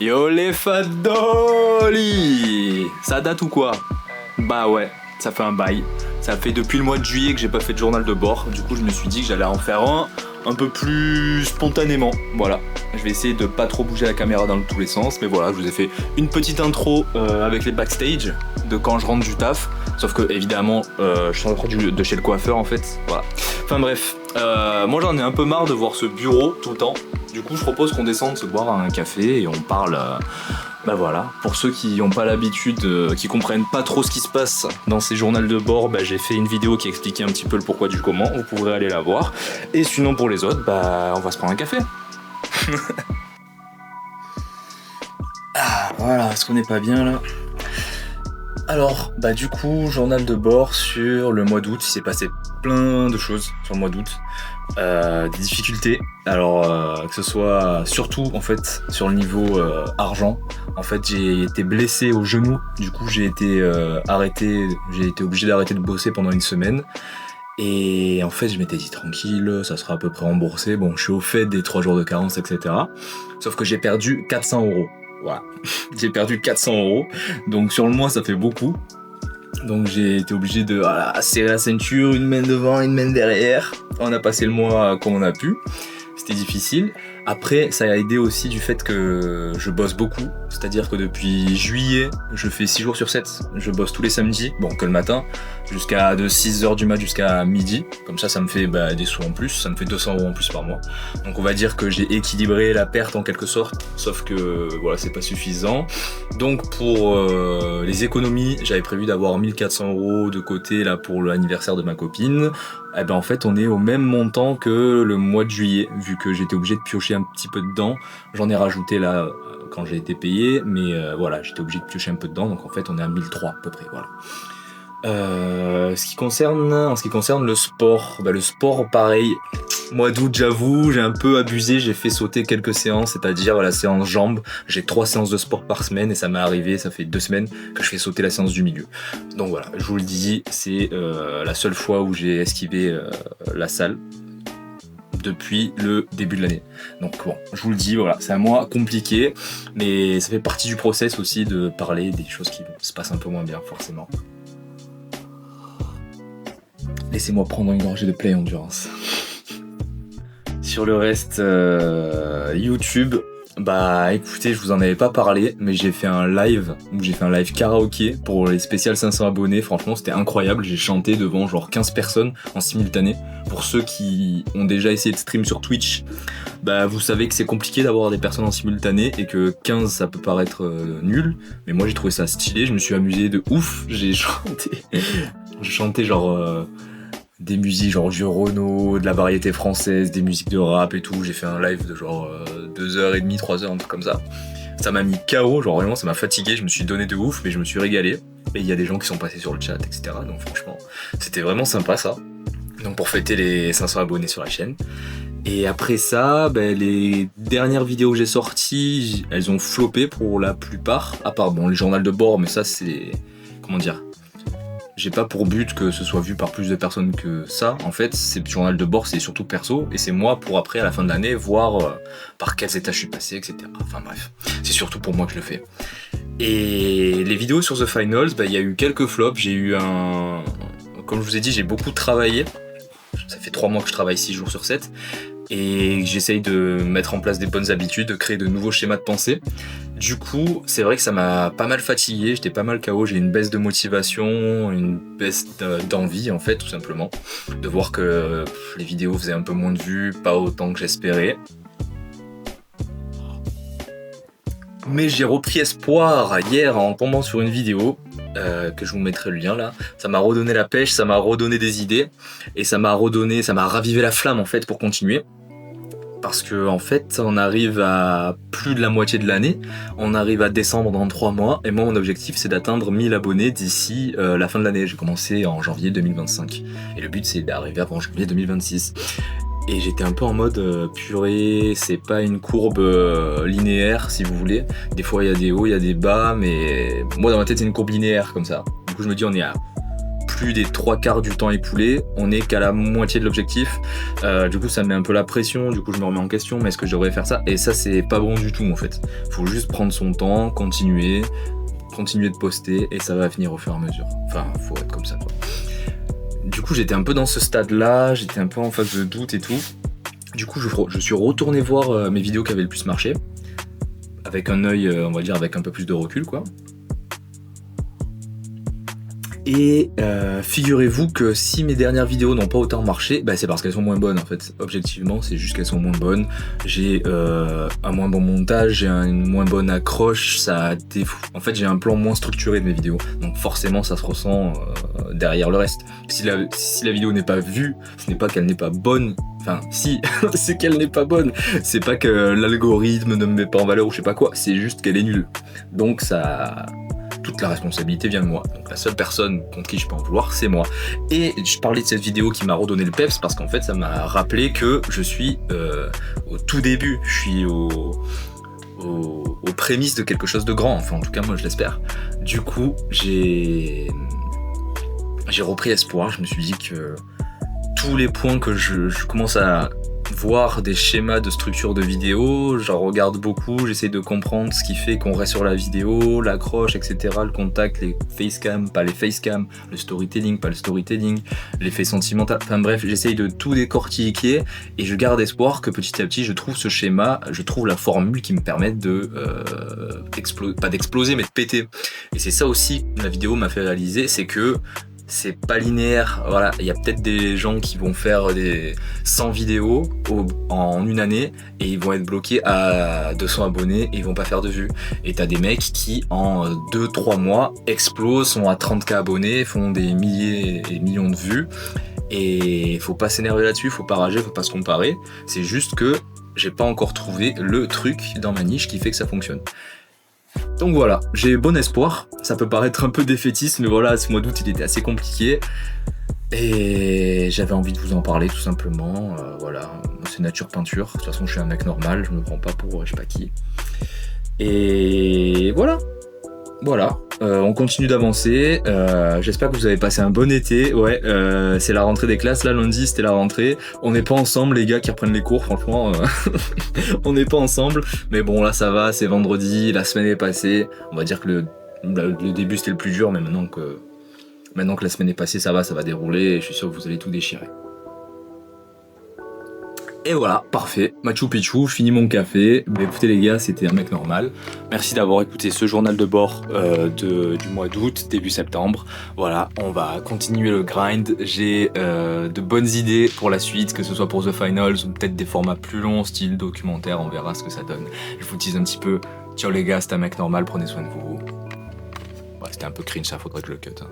Yo les fadoli! Ça date ou quoi? Bah ouais, ça fait un bail. Ça fait depuis le mois de juillet que j'ai pas fait de journal de bord. Du coup je me suis dit que j'allais en faire un peu plus spontanément. Voilà, je vais essayer de pas trop bouger la caméra dans tous les sens. Mais voilà, je vous ai fait une petite intro avec les backstage de quand je rentre du taf. Sauf que évidemment je suis rentré de chez le coiffeur en fait. Voilà. Enfin bref, moi j'en ai un peu marre de voir ce bureau tout le temps. Du coup je propose qu'on descende se boire un café et on parle. Bah voilà, pour ceux qui n'ont pas l'habitude, qui comprennent pas trop ce qui se passe dans ces journaux de bord, bah j'ai fait une vidéo qui expliquait un petit peu le pourquoi du comment, vous pourrez aller la voir. Et sinon pour les autres, bah on va se prendre un café. Ah voilà, est-ce qu'on n'est pas bien là? Alors, bah du coup, journal de bord sur le mois d'août, il s'est passé plein de choses sur le mois d'août. Des difficultés, alors que ce soit surtout en fait sur le niveau argent. En fait j'ai été blessé au genou, du coup j'ai été obligé d'arrêter de bosser pendant une semaine. Et en fait je m'étais dit tranquille, ça sera à peu près remboursé, bon je suis au fait des 3 jours de carence etc. Sauf que j'ai perdu 400€, voilà. J'ai perdu 400€, donc sur le mois ça fait beaucoup. Donc j'ai été obligé de serrer la ceinture, une main devant, une main derrière. On a passé le mois comme on a pu. C'était difficile. Après, ça a aidé aussi du fait que je bosse beaucoup. C'est-à-dire que depuis juillet, je fais 6 jours sur 7. Je bosse tous les samedis, bon que le matin, jusqu'à de 6h du mat jusqu'à midi. Comme ça me fait des sous en plus. Ça me fait 200€ en plus par mois. Donc on va dire que j'ai équilibré la perte en quelque sorte. Sauf que voilà, c'est pas suffisant. Donc pour les économies, j'avais prévu d'avoir 1400€ de côté là pour l'anniversaire de ma copine. Eh ben en fait on est au même montant que le mois de juillet, vu que j'étais obligé de piocher un petit peu dedans. J'en ai rajouté là quand j'ai été payé, mais voilà, j'étais obligé de piocher un peu dedans, donc en fait on est à 1003 à peu près, voilà. En ce qui concerne le sport, le sport pareil, mois d'août j'avoue, j'ai un peu abusé, j'ai fait sauter quelques séances, c'est-à-dire la séance jambes, j'ai 3 séances de sport par semaine et ça m'est arrivé, ça fait 2 semaines que je fais sauter la séance du milieu. Donc voilà, je vous le dis, c'est la seule fois où j'ai esquivé la salle depuis le début de l'année. Donc bon, je vous le dis, voilà, c'est un mois compliqué, mais ça fait partie du process aussi de parler des choses qui se passent un peu moins bien forcément. Laissez-moi prendre une gorgée de Play Endurance. Sur le reste, YouTube, bah écoutez, je vous en avais pas parlé, mais j'ai fait un live karaoké pour les spéciales 500 abonnés. Franchement, c'était incroyable. J'ai chanté devant genre 15 personnes en simultané. Pour ceux qui ont déjà essayé de stream sur Twitch, bah vous savez que c'est compliqué d'avoir des personnes en simultané et que 15 ça peut paraître nul. Mais moi j'ai trouvé ça stylé, je me suis amusé de ouf. J'ai chanté genre des musiques genre du Renaud, de la variété française, des musiques de rap et tout. J'ai fait un live de genre 2h30, 3h, un truc comme ça. Ça m'a mis KO, genre vraiment ça m'a fatigué, je me suis donné de ouf, mais je me suis régalé. Et il y a des gens qui sont passés sur le chat, etc. Donc franchement, c'était vraiment sympa ça. Donc pour fêter les 500 abonnés sur la chaîne. Et après ça, les dernières vidéos que j'ai sorties, elles ont floppé pour la plupart. À part les journaux de bord, mais ça c'est... Comment dire ? J'ai pas pour but que ce soit vu par plus de personnes que ça. En fait, ces journal de bord, c'est surtout perso. Et c'est moi pour après, à la fin de l'année, voir par quels états je suis passé, etc. Enfin bref, c'est surtout pour moi que je le fais. Et les vidéos sur The Finals, il y a eu quelques flops. J'ai eu Comme je vous ai dit, j'ai beaucoup travaillé. Ça fait 3 mois que je travaille 6 jours sur 7. Et j'essaye de mettre en place des bonnes habitudes, de créer de nouveaux schémas de pensée. Du coup, c'est vrai que ça m'a pas mal fatigué, j'étais pas mal KO, j'ai une baisse de motivation, une baisse d'envie en fait, tout simplement. De voir que les vidéos faisaient un peu moins de vues, pas autant que j'espérais. Mais j'ai repris espoir hier en tombant sur une vidéo, que je vous mettrai le lien là. Ça m'a redonné la pêche, ça m'a redonné des idées, et ça m'a ravivé la flamme en fait pour continuer. Parce que en fait, on arrive à plus de la moitié de l'année, on arrive à décembre dans 3 mois, et moi mon objectif c'est d'atteindre 1000 abonnés d'ici la fin de l'année. J'ai commencé en janvier 2025, et le but c'est d'arriver avant janvier 2026. Et j'étais un peu en mode purée, c'est pas une courbe linéaire si vous voulez. Des fois il y a des hauts, il y a des bas, mais moi dans ma tête c'est une courbe linéaire comme ça. Du coup je me dis on est à plus plus des 3/4 du temps écoulé, on est qu'à la moitié de l'objectif. Du coup ça me met un peu la pression, du coup je me remets en question, mais est-ce que je devrais faire ça? Et ça c'est pas bon du tout en fait. Faut juste prendre son temps, continuer de poster et ça va venir au fur et à mesure. Enfin faut être comme ça quoi. Du coup j'étais un peu dans ce stade là, j'étais un peu en phase de doute et tout. Du coup je suis retourné voir mes vidéos qui avaient le plus marché. Avec un œil, on va dire, avec un peu plus de recul, quoi. Et figurez-vous que si mes dernières vidéos n'ont pas autant marché, bah c'est parce qu'elles sont moins bonnes en fait. Objectivement, c'est juste qu'elles sont moins bonnes. J'ai un moins bon montage, j'ai une moins bonne accroche, ça défoue. En fait, j'ai un plan moins structuré de mes vidéos. Donc forcément, ça se ressent derrière le reste. Si la vidéo n'est pas vue, ce n'est pas qu'elle n'est pas bonne. Enfin, si, c'est qu'elle n'est pas bonne. C'est pas que l'algorithme ne me met pas en valeur ou je sais pas quoi. C'est juste qu'elle est nulle. Donc ça... toute la responsabilité vient de moi. Donc la seule personne contre qui je peux en vouloir, c'est moi. Et je parlais de cette vidéo qui m'a redonné le peps parce qu'en fait, ça m'a rappelé que je suis au tout début. Je suis aux prémices de quelque chose de grand. Enfin, en tout cas, moi, je l'espère. Du coup, j'ai repris espoir. Je me suis dit que tous les points que je commence à voir des schémas de structure de vidéo, j'en regarde beaucoup, j'essaie de comprendre ce qui fait qu'on reste sur la vidéo, l'accroche, etc., le contact, les facecam, pas les facecam, le storytelling, pas le storytelling, l'effet sentimental, enfin bref, j'essaye de tout décortiquer et je garde espoir que petit à petit je trouve ce schéma, je trouve la formule qui me permette de pas d'exploser mais de péter. Et c'est ça aussi que la vidéo m'a fait réaliser, c'est que c'est pas linéaire, voilà, il y a peut-être des gens qui vont faire des 100 vidéos en une année et ils vont être bloqués à 200 abonnés et ils vont pas faire de vues. Et t'as des mecs qui en 2-3 mois explosent, sont à 30K abonnés, font des milliers et millions de vues et faut pas s'énerver là-dessus, faut pas rager, faut pas se comparer, c'est juste que j'ai pas encore trouvé le truc dans ma niche qui fait que ça fonctionne. Donc voilà, j'ai bon espoir, ça peut paraître un peu défaitiste, mais voilà, ce mois d'août il était assez compliqué et j'avais envie de vous en parler tout simplement, voilà, c'est nature peinture, de toute façon je suis un mec normal, je me prends pas pour je sais pas qui. Et voilà, on continue d'avancer, j'espère que vous avez passé un bon été, ouais, c'est la rentrée des classes, là lundi c'était la rentrée, on n'est pas ensemble les gars qui reprennent les cours, franchement, on n'est pas ensemble, mais bon là ça va, c'est vendredi, la semaine est passée, on va dire que le début c'était le plus dur, mais maintenant que la semaine est passée ça va dérouler et je suis sûr que vous allez tout déchirer. Et voilà, parfait, Machu Picchu, je finis mon café. Mais écoutez les gars, c'était un mec normal. Merci d'avoir écouté ce journal de bord du mois d'août, début septembre. Voilà, on va continuer le grind. J'ai de bonnes idées pour la suite, que ce soit pour The Finals ou peut-être des formats plus longs, style documentaire, on verra ce que ça donne. Je vous tease un petit peu. Ciao les gars, c'était un mec normal, prenez soin de vous. Ouais, c'était un peu cringe, ça faudrait que je le cut. Hein.